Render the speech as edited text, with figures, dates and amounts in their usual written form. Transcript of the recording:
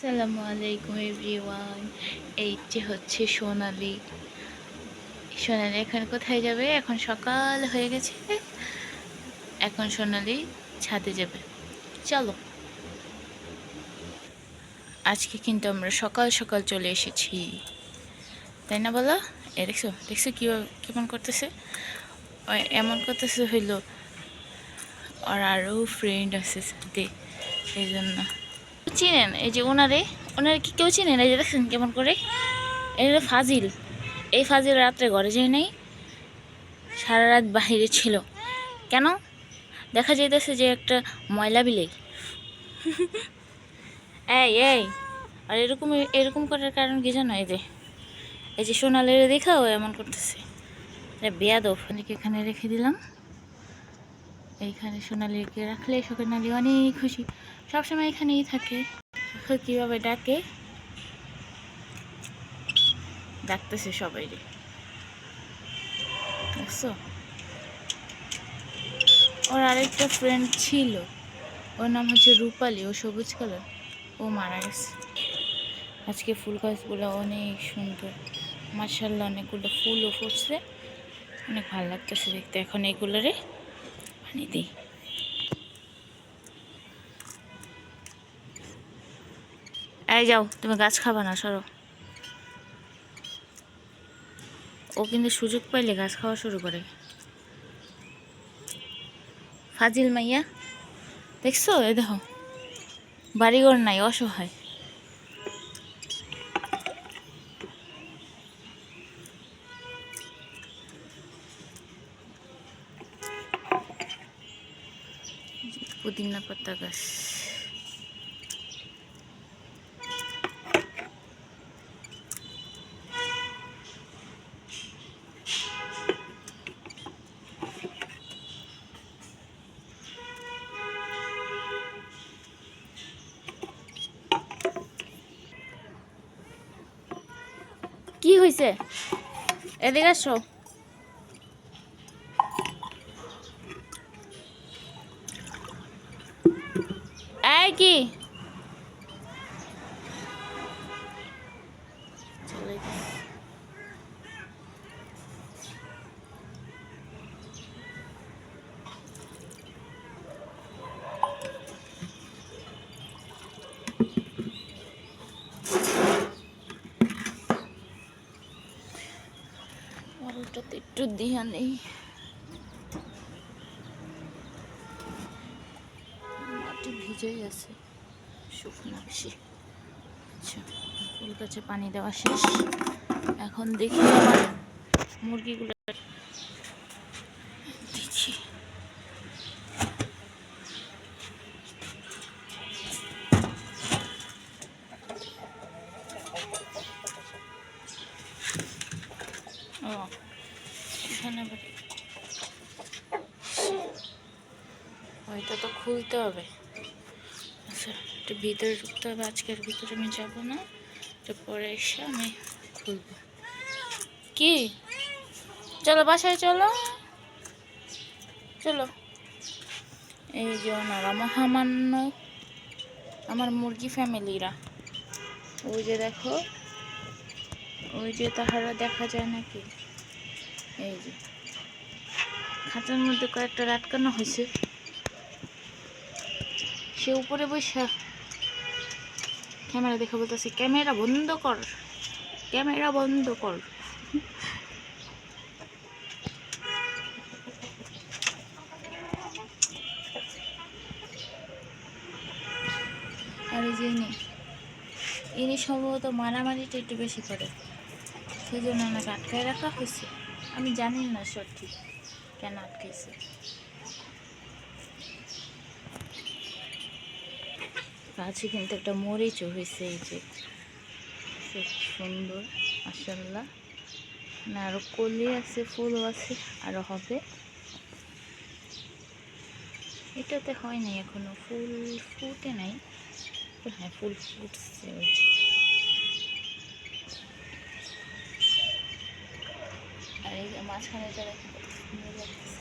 আসসালামু আলাইকুম এভরিওয়ান। এই যে হচ্ছে সোনালি। সোনালি এখন কোথায় যাবে? এখন সকাল হয়ে গেছে, এখন সোনালি ছাদে যাবে। চলো, আজকে কিন্তু আমরা সকাল সকাল চলে এসেছি, তাই না বলো? এ দেখছো দেখছো কেমন করতেছে, এমন করতেছে হইলো আর আরও ফ্রেন্ড আছে সাথে, এই জন্য চিনেন। এই যে ওনারে ওনারে কি কেউ চিনেন? এই যে দেখছেন কেমন করে, এই ফাজিল। এই ফাজিল রাত্রে ঘরে যায় নাই, সারা রাত বাহিরে ছিল। কেন? দেখা যাইতেছে যে একটা ময়লা বিলেই। এই এই আর এরকম এরকম করার কারণ কি জানো? এই যে সোনালিরে দেখাও এমন করতেছে, বেয়াদব। সোনালিকে এখানে রেখে দিলাম। এইখানে সোনালিকে রাখলে সোনালি অনেক খুশি, সবসময় এখানেই থাকে। কীভাবে ডাকে, ডাকতেছে সবাই রে, দেখছো? ওর আরেকটা ফ্রেন্ড ছিল, ওর নাম হচ্ছে রূপালি, ও সবুজ কালার, ও মারা গেছে। আজকে ফুল গাছগুলো অনেক সুন্দর, মাশাআল্লাহ, অনেকগুলো ফুলও ফুটছে, অনেক ভালো লাগতেছে দেখতে। এখন এইগুলোরে পানি দিই। এই যাও, তুমি গাছ খাবা না, সরো। ও কিন্তু সুযোগ পাইলে গাছ খাওয়া শুরু করে, ফাজিল মাইয়া। দেখছো? এ দেখো, বাড়িঘর নাই, অসহায়। পুদিনা পাতা গাছ। কি হয়েছে? এদিকে আসো। এই কি ওটাতে একটু দিয়া নেই, মাটি ভিজেই আছে, শুকনো বেশি। আচ্ছা, ফুল গাছে পানি দেওয়া শেষ। এখন দেখি আমার মুরগিগুলো দিচ্ছি। ও এখানে ওইটা তো খুলতে হবে। আচ্ছা, একটু ভিতরে ঢুকতে হবে, আজকের ভিতরে আমি যাবো না, পরে এসে আমি খুলবো। কি? চলো বাসায়, চলো চলো। এই যে ওনারা মহামান্য আমার মুরগি ফ্যামিলিরা, ওই যে দেখো, ওই যে তাহারা দেখা যায় নাকি, এই যে খাঁচার মধ্যে কয়েকটা রাটকানো হয়েছে, সে উপরে বসে ক্যামেরা দেখে বলতেছে, ক্যামেরা বন্ধ কর, ক্যামেরা বন্ধ কর। আর এই যে ইনি সম্ভবত মারামারিটা একটু বেশি করে, সেই জন্য ওনাকে আটকায় রাখা হয়েছে। আমি জানি না সঠিক কেন আটকাইছে। গাছে কিন্তু একটা মরিচও হয়েছে, এই যে খুব সুন্দর, মাশাআল্লাহ। না আরো কলি আছে, ফুলও আছে, আরো হবে। এটাতে হয় নাই এখনো, ফুল ফুটে নাই। হ্যাঁ, ফুল ফুটছে, ওই যে। আর এই যে মাঝখানে যারা সুন্দর লাগতেছে।